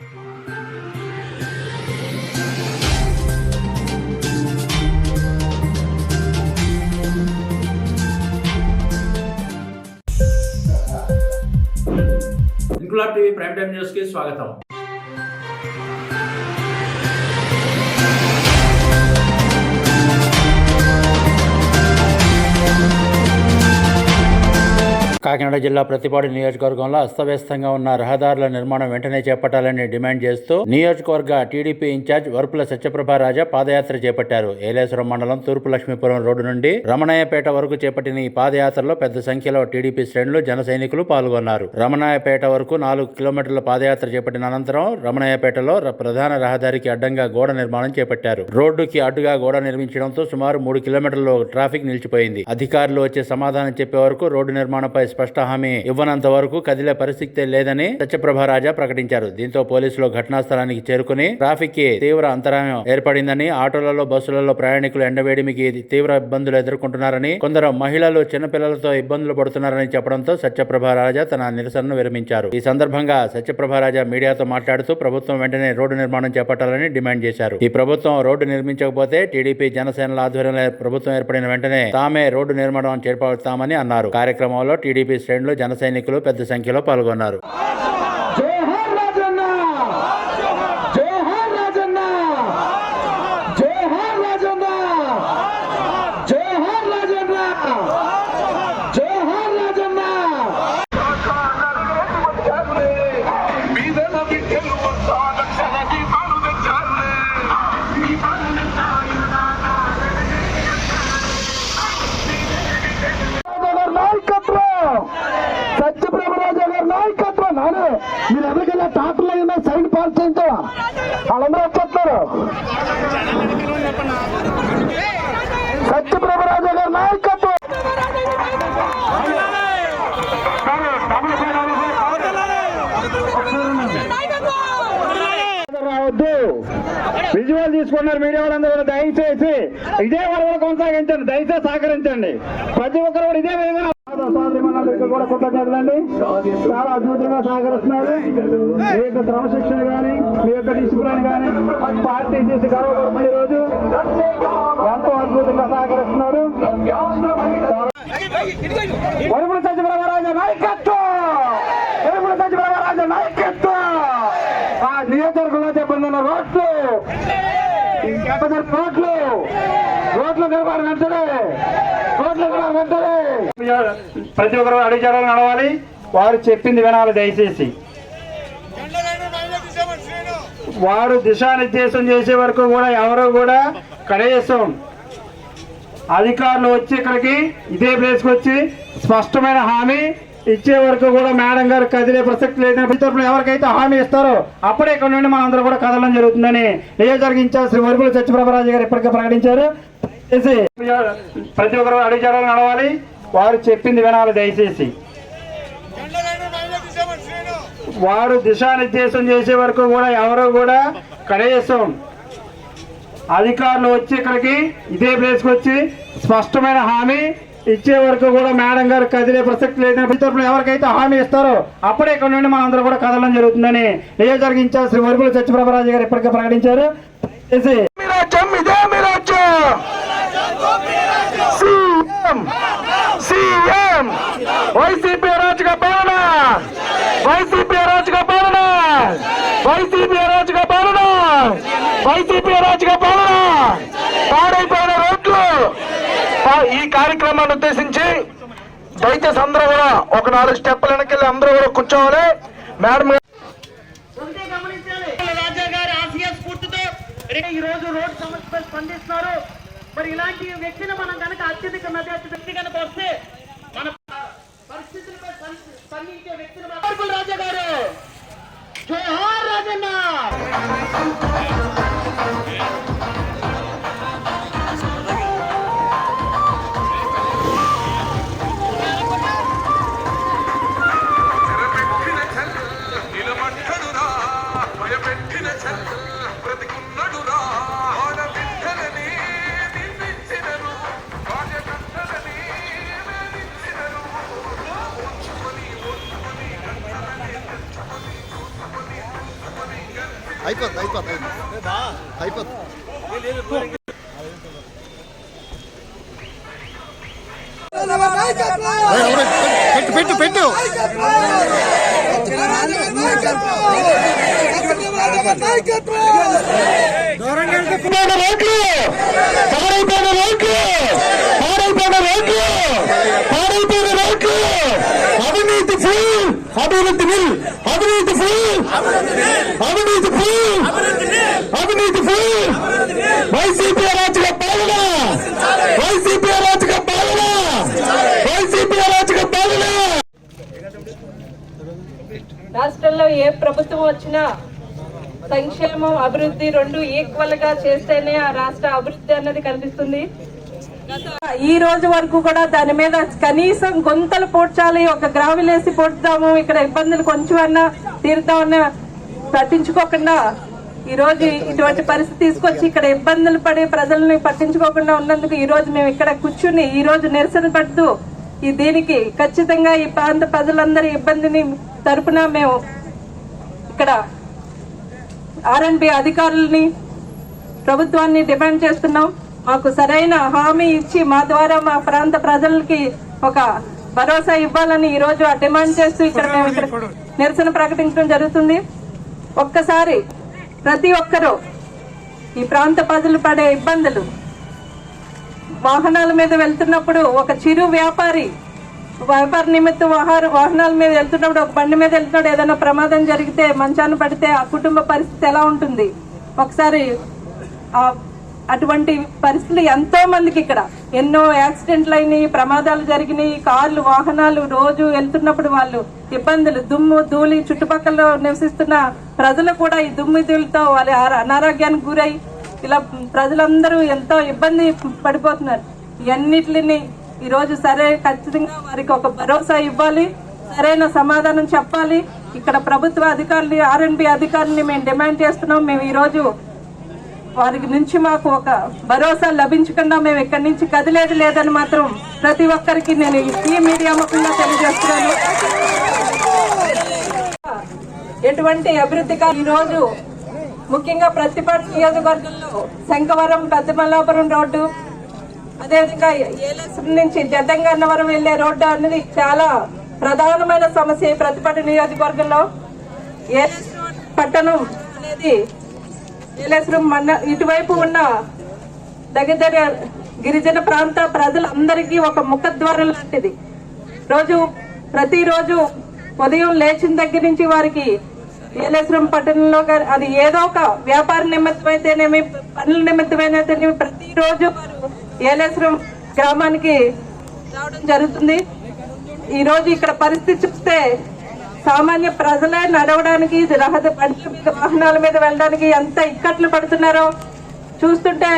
Inquilab TV prime time news కి స్వాగతం. కాకినాడ జిల్లా ప్రతిపాడు నియోజకవర్గంలో అస్తవ్యస్తంగా ఉన్న రహదారుల నిర్మాణం వెంటనే చేపట్టాలని డిమాండ్ చేస్తూ నియోజకవర్గ టీడీపీ ఇన్ఛార్జ్ వరుపుల సత్యప్రభారాజా పాదయాత్ర చేపట్టారు. ఏలేశ్వరం మండలం తూర్పు లక్ష్మీపురం రోడ్డు నుండి రమణయ్యపేట వరకు చేపట్టిన ఈ పాదయాత్రలో పెద్ద సంఖ్యలో టీడీపీ శ్రేణులు, జన సైనికులు పాల్గొన్నారు. రమణయ్యపేట వరకు 4 కిలోమీటర్ల పాదయాత్ర చేపట్టిన అనంతరం రమణయ్యపేటలో ప్రధాన రహదారికి అడ్డంగా గోడ నిర్మాణం చేపట్టారు. రోడ్డుకి అడ్డుగా గోడ నిర్మించడంతో సుమారు 3 కిలోమీటర్లు ట్రాఫిక్ నిలిచిపోయింది. అధికారులు వచ్చే సమాధానం చెప్పే వరకు రోడ్డు నిర్మాణంపై స్పష్ట హామీ ఇవ్వనంత వరకు కదిలే పరిస్థితి లేదని సత్యప్రభారాజా ప్రకటించారు. దీంతో పోలీసులు ఘటనా స్థలానికి చేరుకుని ట్రాఫిక్ కి తీవ్ర అంతరాయం ఏర్పడిందని, ఆటోలలో, బస్సులలో ప్రయాణికులు ఎండవేడిమికి తీవ్ర ఇబ్బందులు ఎదుర్కొంటున్నారని, కొందరు మహిళలు చిన్నపిల్లలతో ఇబ్బందులు పడుతున్నారని చెప్పడంతో సత్యప్రభారాజా తన నిరసనను విరమించారు. ఈ సందర్భంగా సత్యప్రభారాజా మీడియాతో మాట్లాడుతూ ప్రభుత్వం వెంటనే రోడ్డు నిర్మాణం చేపట్టాలని డిమాండ్ చేశారు. ఈ ప్రభుత్వం రోడ్డు నిర్మించకపోతే టీడీపీ, జనసేనల ఆధ్వర్యంలో ప్రభుత్వం ఏర్పడిన వెంటనే తామే రోడ్డు నిర్మాణం చేపడతామని అన్నారు. కార్యక్రమంలో టీడీపీ శ్రేణులు, జన సైనికులు పెద్ద సంఖ్యలో పాల్గొన్నారు. సత్యప్రభారాజా గారి నాయకత్వం నానే మీరు ఎవరికైనా టాటర్లు అయినా సైడ్ పార్క్ చేయించావా? వాళ్ళందరూ వచ్చేస్తారు. సత్యప్రభారాజా గారి నాయకత్వం రావద్దు. విజువల్ తీసుకున్నారు మీడియా వాళ్ళందరూ. దయచేసి ఇదే వాళ్ళు కొనసాగించండి, దయచేసి సహకరించండి. ప్రతి ఒక్కరు కూడా ఇదే విధంగా కూడా కృతజ్ఞతలండి. చాలా అద్భుతంగా సహకరిస్తున్నారు. మీ యొక్క క్రమశిక్షణ కానీ, మీ యొక్క డిసిప్లిన్ కానీ పార్టీ చేసి గర్వపడుతుంది. ఈ రోజు ఎంతో అద్భుతంగా సహకరిస్తున్నారు. వరుపుల సత్యప్రభారాజా నాయకత్వం, వరుపుల సత్యప్రభారాజా నాయకత్వం. ఆ నియోజకవర్గంలో చెప్పిన రోడ్లు నిర్మాణం వెంటనే, రోడ్ల నిర్మాణం వెంటనే. ప్రతి ఒక్కరు అడిగారు నడవాలి, వారు చెప్పింది వినాలి. దయచేసి వారు దిశానిర్దేశం చేసే వరకు కూడా ఎవరు కూడా కనీసం అధికారులు వచ్చి ఇక్కడికి ఇదే ప్లేస్కి వచ్చి స్పష్టమైన హామీ ఇచ్చే వరకు కూడా మేడం గారు కదిలే ప్రసక్తి లేదని ఎవరికైతే హామీ ఇస్తారో అప్పుడే ఇక్కడ నుండి మనం అందరూ కూడా కదలడం జరుగుతుందని నియోజకవర్గ ఇన్ఛార్జ్ శ్రీ వరుపుల సత్యప్రభారాజు గారు ఇప్పటికే ప్రకటించారు. ప్రతి ఒక్కరు అడిగారు నడవాలి, వారు చెప్పింది వినాలి. దయచేసి వారు దిశానిర్దేశం చేసే వరకు కూడా ఎవరు కూడా కనీసం అధికారులు వచ్చి ఇక్కడికి ఇదే ప్లేస్కి వచ్చి స్పష్టమైన హామీ ఇచ్చే వరకు కూడా మేడం గారు కదిలే ప్రసక్తి లేదని ఎవరికైతే హామీ ఇస్తారో అప్పుడే ఇక్కడ నుండి మనం అందరూ కూడా కదలడం జరుగుతుందని నియోజకవర్గ ఇన్ఛార్జ్ శ్రీ వరుపుల సత్యప్రభారాజు గారు ఇప్పటికే ప్రకటించారు. వైసీపీ అరాచక పాలన, వైసీపీ అరాచక పాలన, వైసీపీ అరాచక పాలన, వైసీపీ అరాచక పాలన. పాడైపోయిన రోడ్లు. ఈ కార్యక్రమాన్ని ఉద్దేశించి దయచేసి అందరూ కూడా ఒక 4 స్టెప్పులు వెనకెళ్ళి అందరూ కూడా కూర్చోవాలి. మేడం రాజా గారి ఆశయ స్ఫూర్తితో ఈ రోజు రోడ్డు సమస్యపై స్పందిస్తున్నారు. మరి ఇలాంటి వ్యక్తిని మనం కనుక అత్యధిక వ్యక్తి కనుక వస్తే మన పరిస్థితులపై స్పందించే వ్యక్తిని రాజా గారు. జోహార్ రాజన్న. పెట్టు పెట్టు అవినీతి ఫుల్ అభివృద్ధి నిల్ అవినీతి ఫుల్ అవినీతి ఫుల్ అవినీతి ఫుల్ వైసీపీ అరాచక పాలన వైసీపీ అరాచక పాలన వైసీపీ అరాచక పాలన. రాష్ట్రంలో ఏ ప్రభుత్వం వచ్చినా సంక్షేమం అభివృద్ధి రెండు ఈక్వల్ గా చేస్తేనే ఆ రాష్ట్ర అభివృద్ధి అన్నది కనిపిస్తుంది. ఈ రోజు వరకు కూడా దాని మీద కనీసం గొంతలు పూడ్చాలి, ఒక గ్రావిలేసి పూడ్చుదాము, ఇక్కడ ఇబ్బందులు కొంచెమన్నా తీరుతామన్నా పట్టించుకోకుండా ఈ రోజు ఇటువంటి పరిస్థితి తీసుకొచ్చి ఇక్కడ ఇబ్బందులు పడే ప్రజల్ని పట్టించుకోకుండా ఉన్నందుకు ఈ రోజు మేము ఇక్కడ కూర్చుని ఈ రోజు నిరసన పెడుతూ దీనికి ఖచ్చితంగా ఈ ప్రాంత ప్రజలందరి ఇబ్బందిని తరపున మేము ఇక్కడ ఆర్ఎండ్బి అధికారులని ప్రభుత్వాన్ని డిమాండ్ చేస్తున్నాం. మాకు సరైన హామీ ఇచ్చి మా ద్వారా మా ప్రాంత ప్రజలకి ఒక భరోసా ఇవ్వాలని ఈ రోజు డిమాండ్ చేస్తూ ఇక్కడ మేము ఇక్కడ నిరసన ప్రకటించడం జరుగుతుంది. ఒక్కసారి ప్రతి ఒక్కరూ ఈ ప్రాంత ప్రజలు పడే ఇబ్బందులు, వాహనాల మీద వెళ్తున్నప్పుడు ఒక చిరు వ్యాపారి నిమిత్తం వాహనాల మీద వెళ్తున్నప్పుడు ఒక బండి మీద వెళ్తున్నప్పుడు ఏదైనా ప్రమాదం జరిగితే మంచాన పడితే ఆ కుటుంబ పరిస్థితి ఎలా ఉంటుంది ఒకసారి. అటువంటి పరిస్థితులు ఎంతో మందికి ఇక్కడ ఎన్నో యాక్సిడెంట్లు అయినాయి, ప్రమాదాలు జరిగినాయి. కార్లు వాహనాలు రోజు వెళ్తున్నప్పుడు వాళ్ళు ఇబ్బందులు, దుమ్ము ధూళి, చుట్టుపక్కల నివసిస్తున్న ప్రజలు కూడా ఈ దుమ్ము ధూళితో వాళ్ళ అనారోగ్యానికి గురై ఇలా ప్రజలందరూ ఎంతో ఇబ్బంది పడిపోతున్నారు. ఇవన్నిటిని ఈరోజు ఖచ్చితంగా వారికి ఒక భరోసా ఇవ్వాలి, సరైన సమాధానం చెప్పాలి. ఇక్కడ ప్రభుత్వ అధికారులు ఆర్ఎండ్బి అధికారులని మేము డిమాండ్ చేస్తున్నాం. మేము ఈరోజు వారికి నుంచి మాకు ఒక భరోసా లభించకుండా మేము ఇక్కడి నుంచి కదిలేదు లేదని మాత్రం ప్రతి ఒక్కరికి నేను ఈ మీడియా ముఖంగా తెలియజేస్తున్నాను. ఎటువంటి అభివృద్ధిగా ఈరోజు ముఖ్యంగా ప్రతిపాడు నియోజకవర్గంలో శంఖవరం పెద్దమల్లాపురం రోడ్డు, అదేవిధంగా ఏలేశ్వరం నుంచి జడ్డంగన్నవరం వెళ్లే రోడ్డు అనేది చాలా ప్రధానమైన సమస్య. ప్రతిపాడు నియోజకవర్గంలో ఏలేశ్వరం పట్టణం అనేది ఏలేశ్వరం ఇటువైపు ఉన్న దగ్గర గిరిజన ప్రాంత ప్రజలందరికీ ఒక ముఖద్వారం లాంటిది. ప్రతిరోజు ఉదయం లేచిన దగ్గర నుంచి వారికి ఏలేశ్వరం పట్టణంలో అది ఏదో ఒక వ్యాపార నిమిత్తమైతేనేమి, పనుల నిమిత్తమైతేనేమి ప్రతిరోజు ఏలేశ్వరం గ్రామానికి రావడం జరుగుతుంది. ఈ రోజు ఇక్కడ పరిస్థితి చూస్తే సామాన్య ప్రజలే నడవడానికి, బండ్ల మీద వాహనాల మీద వెళ్ళడానికి ఎంత ఇక్కట్లు పడుతున్నారో చూస్తుంటే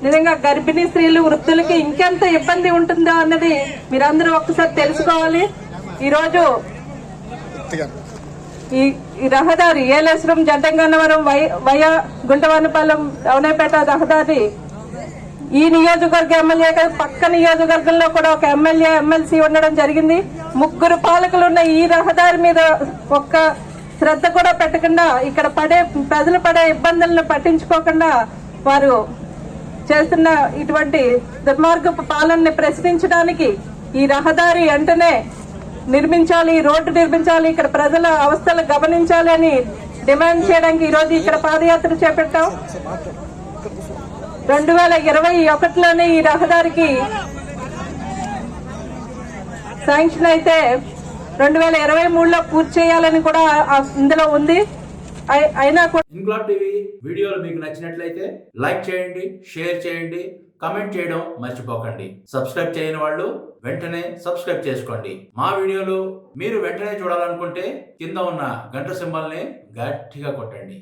నిజంగా గర్భిణీ స్త్రీలు, వృద్ధులకి ఇంకెంత ఇబ్బంది ఉంటుందో అన్నది మీరందరూ ఒక్కసారి తెలుసుకోవాలి. ఈరోజు ఈ రహదారి ఏలేశ్వరం జడ్డంగన్నవరం వయా గుంటవానిపాలెం రవణపేట రహదారి ఈ నియోజకవర్గ ఎమ్మెల్యే పక్క నియోజకవర్గంలో కూడా ఒక ఎమ్మెల్యే ఎమ్మెల్సీ ఉండడం జరిగింది. 3 పాలకులు ఉన్న ఈ రహదారి మీద ఒక్క శ్రద్ధ కూడా పెట్టకుండా ఇక్కడ ప్రజలు పడే ఇబ్బందులను పట్టించుకోకుండా వారు చేస్తున్న ఇటువంటి దుర్మార్గపు పాలనని ప్రశ్నించడానికి ఈ రహదారి వెంటనే నిర్మించాలి, రోడ్డు నిర్మించాలి, ఇక్కడ ప్రజల అవస్థలు గమనించాలి అని డిమాండ్ చేయడానికి ఈరోజు ఇక్కడ పాదయాత్ర చేపట్టాం. 2021లోనే ఈ రహదారికి శాంక్షన్ అయితే 2023లో పూర్తి చేయాలని కూడా ఇందులో ఉంది. అయినా కూడా ఇంక్లాబ్ టీవీ వీడియోలు మీకు నచ్చినట్లయితే లైక్ చేయండి, షేర్ చేయండి, కమెంట్ చేయడం మర్చిపోకండి. సబ్స్క్రైబ్ చేయని వాళ్ళు వెంటనే సబ్స్క్రైబ్ చేసుకోండి. మా వీడియోలు మీరు వెంటనే చూడాలనుకుంటే కింద ఉన్న గంట సింబల్ని గట్టిగా కొట్టండి.